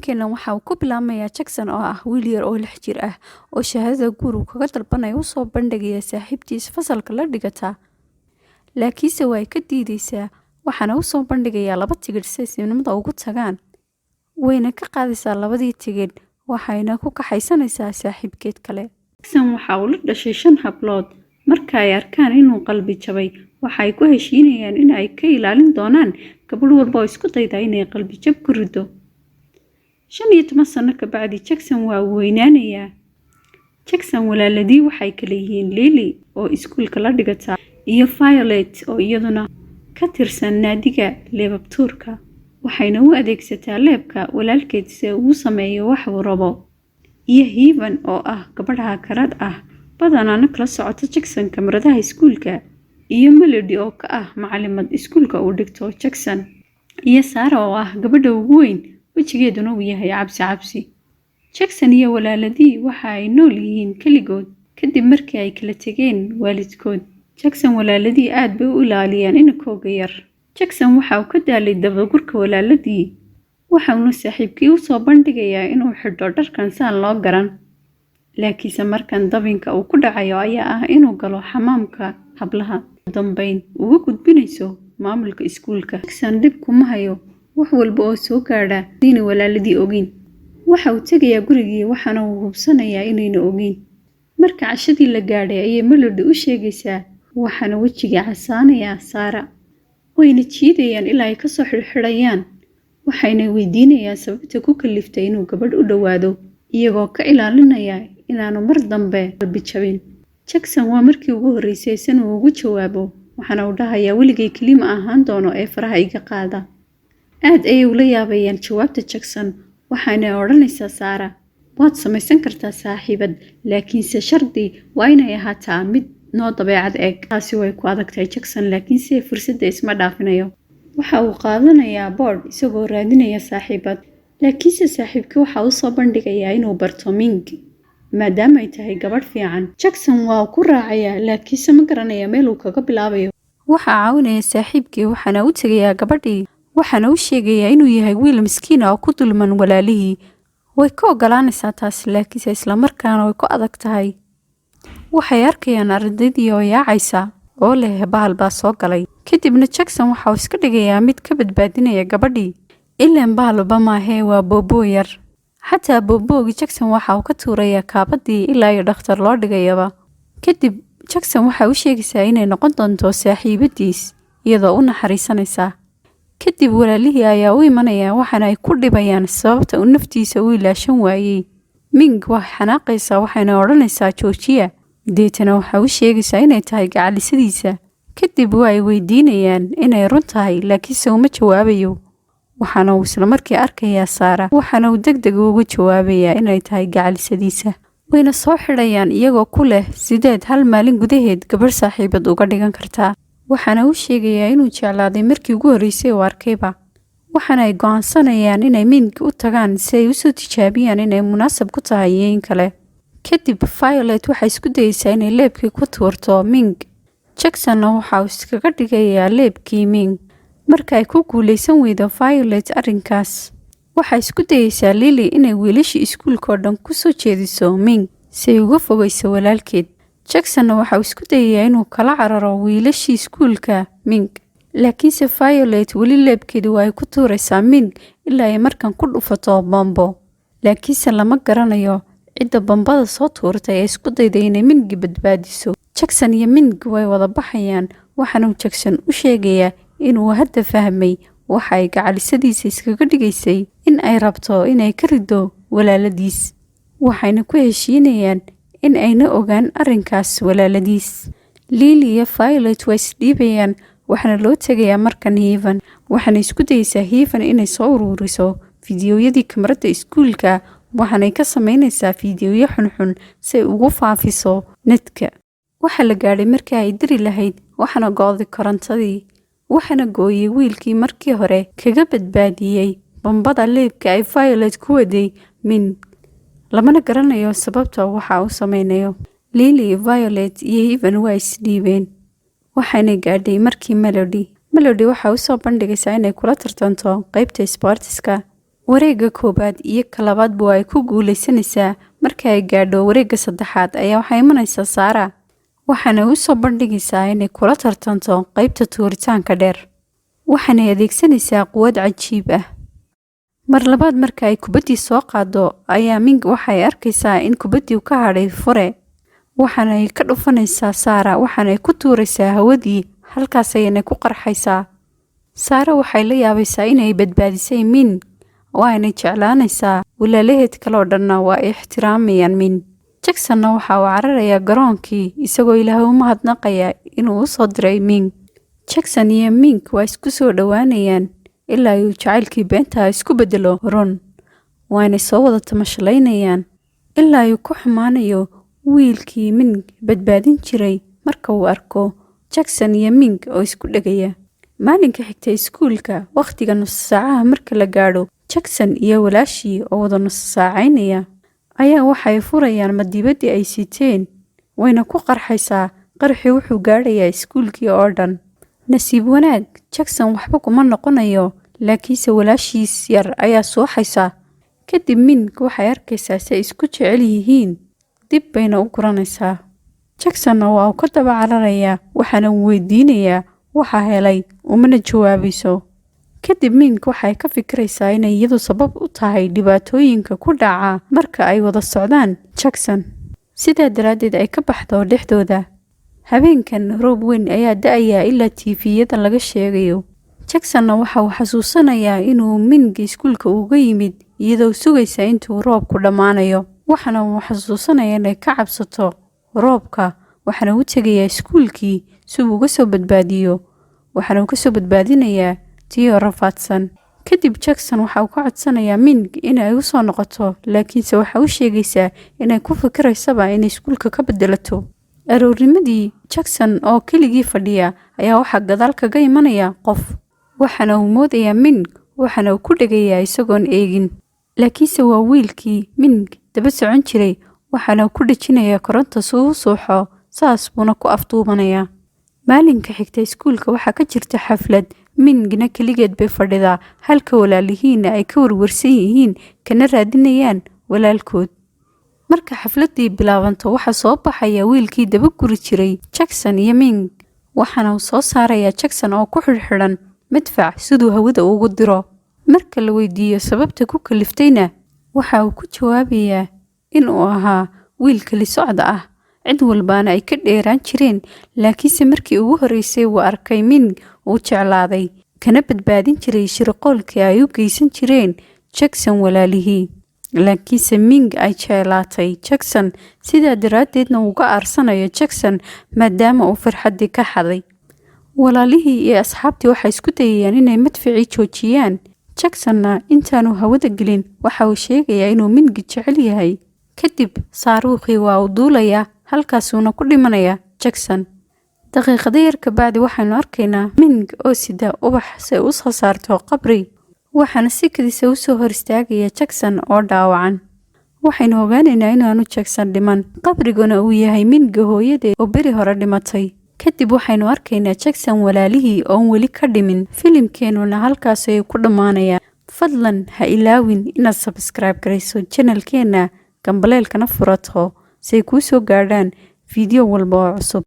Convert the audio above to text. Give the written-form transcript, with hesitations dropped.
Filimkeena waxa uu ku bilaabmayaa Jackson oo ah wiil yar oo 6 jir ah oo shahaadada guur uu kaga dalbanayo soo bandhigaya saaxiibtiis fasalka la dhigata. Laakiinse way ka diidaysaa waxaana uu soo bandhigayaa 2 tigidh si sinimada ugu tagaan. Wayna ka qaadaysaa 2dii tigidh waxayna ku kaxaysanaysaa saaxiibkeed kale. Jackson waxa uu la dhashay 5 hablood. Marka ay arkaan inuu qalbi jabay, waxay ku heshiinayaan in ay ka ilaalin doonaan gabadh walba oo isku dayda inay qalbi jab ku rido. 15 sano ka bacdi Jackson waa weynaanayaa. Jackson walaaladii waxay kala yihiin Lily oo iskuulka la dhigata iyo Violet oo iyaduna ka tirsan naadiga leebabtuurka. Waxayna u adeegsataa leebka walaalkeed si uu sameeyo wax uu rabo. Iyo Heaven oo ah gabadha karad ah badanaana kala socota Jackson kamaradaha iskuulka. Iyo Melody oo ka ah macallimad iskuulka uu dhigto Jackson. Iyo Sarah oo ah gabadha ugu weyn wajigeeduna uu yahay cabsi. Jackson iyo walaaladii waxa ay nool yihiin kaligood kadib markii ay kala tageen waalidkood. Jackson walaaladii aad bay u ilaaliyaan inankooga yar. Jackson waxa uu ka daalay dabagurka walaaladii. Waxa uu saaxiibkii u soo bandhigayaa inuu xidho dharkan saan loo garan. Laakiinse markan dabinka uu ku dhacayo ayaa ah inuu galo xamaamka hablaha. Dambayn ugu gudbinayso maamulka iskuulka. Jackson dib kuma hayo wax walba oo soo gaadha diin walaaladii ogin. Waxa uu tagayaa gurigii waxaana uu hubsanayaa inayna ogin. Marka cashadii la gaadhay ayay Melody u sheegaysaa waxaana wajiga casaanaya Sarah. Wayna jiidayaan ilaa ay ka soo xirxirayaan. Waxayna weydiinayaan sababta ku kaliftay inuu gabadh u dhawaado iyagoo ka ilaalinaya inaanu mar dambe qalbi jabin. Jackson waa markii ugu horeysay inuu ugu jawaabo waxaana uu dhahayaa weligay kelima ahaan doono ee faraha iga qaada. Aad ayay ula yaabayaan jawaabta Jackson waxaana odhanaysaa Sarah waad samaysan kartaa saaxiibad laakiinse shardi waa inay ahaataa mid noo dabeecad eeg. Taasi way ku adagtahay Jackson laakiinse fursadda isma dhaafinayo. Waxa uu qaadanayaa board isagoo raadinaya saaxiibad. Laakiinse saaxiibkii waxa uu soo bandhigayaa inuu barto Ming maadaama ay tahay gabadh fiican. Jackson waa ku raacayaa laakiinse ma garanaya meel uu kaga bilaabayo. Waxa caawinaya saaxiibkii waxaana u tagayaa gabadhii. Waxaana uu sheegayaa inuu yahay wiil miskiin ah oo ku dulman walaalihii. Way ka ogolaanaysaa taas laakiinse isla markaana way ku adag tahay. Waxay arkayaan ardaydii oo yaacaysa oo leh bahal baa soo galay. Kadibna Jackson waxa uu iska dhigayaa mid ka badbaadinaya gabadhii. Ilaan bahalba maahe waa booboo yar. Xataa booboogi Jackson waxa uu ka tuurayaa kaabadii ilaa iyo dhakhtar loo dhigayaba. Kadib Jackson waxa uu sheegaysaa inay noqon doonto saaxiibadiis iyadoo u naxariisanaysa. Kadib walaalihii ayaa u imanaya waxaana ay ku dhibayaan sababta uu naftiisa u ilaashan waayay. Ming waa xanaaqaysa waxayna odhanaysaa joojiya. Deetana waxa uu sheegaysaa inay tahay gacalisadiisa. Kadib way weydiinayaan inay run tahay laakiinse uma jawaabayo. Waxaana uu isla markii arkayaa Sarah waxaana uu degdeg ugu jawaabayaa inay tahay gacalisadiisa. Wayna soo xidhayaan iyagoo ku leh sideed hal maalin gudaheed gabadh saaxiibad uga dhigan kartaa. Waxaana uu sheegayaa inuu jeclaaday markii ugu horeysay oo arkayba. Waxaana ay go'aansanayaan inay Ming u tagaan si ay u soo tijaabiyaan inay munaasab ku tahay in kale. Kadib Violet waxay isku dayaysaa inay leebkii ku tuurto Ming. Jackson waxa uu iskaga dhigayaa leebkii Ming. Marka ay ku guuleysan weydo Violet arrinkaas, waxay isku dayaysaa Lily inay wiilashii iskuulka oo dhan ku soo jeediso Ming si ay uga fogeyso walaalkeed. Jackson waxa uu isku dayayaa inuu kala cararo wiilashii iskuulka Ming. Laakiinse Violet weli leebkeedu way ku tuuraysaa Ming ilaa ay markan ku dhufato bombo. Laakiinse lama garanayo cidda bombada soo tuurtay ee isku dayday inay Ming badbaadiso. Jackson iyo Ming way wada baxayaan waxaana Jackson u sheegayaa inuu hadda fahmay waxa ay gacalisadiisa iskaga dhigaysay in ay rabto inay ka rido walaaladiis. Waxayna ku heshiinayaan in ayna ogaan arrinkaas walaaladiis. Lily iyo Violet way isdhiibayaan waxaana loo tagayaa markan Heaven. Waxaana isku dayaysaa Heaven inay soo ururiso fiidiyowyadii kamarada iskuulka waxaanay ka samaynaysaa fiidiyoyo xunxun si ay ugu faafiso netka. Waxa la gaadhay markii ay diri lahayd waxaana go'day korontadii. Waxaana gooyay wiilkii markii hore kaga badbaadiyay bombada leebka ay Violet ku waday Ming. Lamana garanayo sababta waxa uu samaynayo. Lily, Violet iyo Heaven way isdhiibeen. Waxaana gaadhay markii Melody waxa uu soo bandhigaysaa inay kula tartanto qaybta sportska. wareegga koobaad iyo ka labaadba waa ay ku guulaysanaysaa. Marka ay gaadho wareegga saddexaad ayaa waxay imanaysaa Saara, waxaana u soo bandhigaysaa inay kula tartanto qaybta tuuritaanka dheer. Waxaanay adeegsanaysaa quwad cajiib ah. Mar labaad marka ay kubaddii soo qaado ayaa Ming waxay arkaysaa in kubaddii ka hadhay fure, waxaanay ka dhufanaysaa Saara, waxaanay ku tuuraysaa hawadii, halkaas ayayna ku qarxaysaa. Saara waxay la yaabaysaa inay badbaadisay Ming, waanay jeclaanaysaa. Walaalaheed kale oo dhanna waa ay ixtiraamayaan Ming. Jacksonna waxa uu cararayaa garoonkii isagoo Ilaahay u mahadnaqaya inuu u soo diray Ming. Jackson iyo Ming waa isku soo dhowaanayaan ilaa uu jacaylkii beenta isku bedelo run. Waanay soo wada tamashlaynayaan ilaa uu ku xumaanayo wiilkii Ming badbaadin jiray marka uu arko Jackson iyo Ming oo isku dhegaya. Maalinka xigta iskuulka, waqtiga nus saacaha marka la gaadho, Jackson iyo walaashii oo wada nus saacaynaya ayaa waxay furayaan madiibadii ay siteen, wayna ku qarxaysaa. Qarxii wuxuu gaadhayaa iskuulkii oo dhan. Nasiib wanaag, Jackson waxba kuma noqonayo, laakiinse walaashiis yar ayaa suuxaysa. Kadib Ming waxay arkaysaa si ay isku jecel yihiin, dib bayna u guranaysaa. Jacksonna waa uu ka daba cararayaa, waxaana uu weydiinayaa waxa helay, umana jawaabayso. Kadib Ming waxay ka fikiraysaa inay iyadu sabab u tahay dhibaatooyinka ku dhaca marka ay wada socdaan Jackson, sidaa daraaddeed ay ka baxdo dhexdooda. Habeenkan roob weyn ayaa da'aya ilaa TV-yada laga sheegayo. Jacksonna waxa uu xasuusanayaa inuu Ming iskuulka uga yimid iyadoo sugaysa intuu roobku dhammaanayo. Waxaana uu xasuusanayaa inay ka cabsato roobka, waxaana uu tegayaa iskuulkii si uu uga soo badbaadiyo. Waxaana uu ka soo badbaadinayaa tii rafaadsan. Kadib Jackson waxa uu ka codsanayaa Ming inay u soo noqoto, laakiinse waxa uu sheegaysaa inay ku fikiraysaba inay iskuulka ka bedelato. Aroornimadii, Jackson oo keligii fadhiya ayaa waxa gadaal kaga imanaya qof. Waxaana uu moodayaa Ming, waxaana uu ku dhegayaa isagoon eegin. Laakiinse waa wiilkii Ming daba socon jiray, waxaana uu ku dhejinayaa koronto si uu u suuxo, saas buuna ku afduubanayaa. Maalinka xigta iskuulka waxaa ka jirta xaflad. Mingna keligeed bay fadhidaa, halka walaalihiina ay ka warwarsan yihiin kana raadinayaan walaalkood. Marka xafladii bilaabanto, waxaa soo baxaya wiilkii daba guri jiray Jackson iyo Ming, waxaana uu soo saarayaa Jackson oo ku xidhxidhan madfac siduu hawada ugu diro. Marka la weydiiyo sababta ku kaliftayna, waxa uu ku jawaabayaa inuu ahaa wiil kali socda ah, cid walbaana ay ka dheeraan jireen. Laakiinse markii ugu horreysay uu arkay Ming, uu jeclaaday kana badbaadin jiray shirqoolkii ay u geysan jireen Jackson walaalihii. Laakiinse Ming ay jeclaatay Jackson, sidaa daraaddeedna uu uga aarsanayo Jackson maadaama uu farxaddii ka xaday. Walaalihii iyo asxaabtii waxay isku dayayaan inay madficii joojiyaan. Jacksonna intaanu hawada gelin waxa uu sheegayaa inuu Ming jecel yahay. Kadib saaruuqii waa uu duulayaa, halkaasuuna ku dhimanaya Jackson. Daqiiqado yar ka bacdi waxaanu arkaynaa Ming oo sida ubax si u soo saarto qabri, waxaana si kadisa u soo hor istaagaya Jackson oo dhaawacan. Waxaynu ogaanaynaa inaanu Jackson dhiman, qabriguna uu yahay Ming hooyadeed oo beri hore dhimatay. Kadib waxaynu arkaynaa Jackson walaalihii oon weli ka dhimin. Filimkeenuna halkaas ayuu ku dhammaanayaa. Fadlan ha ilaawin inaad subscribe garayso channelkeena, gambaleelkana furato si ay kuu soo gaadhaan fiidyo walba oo cusub.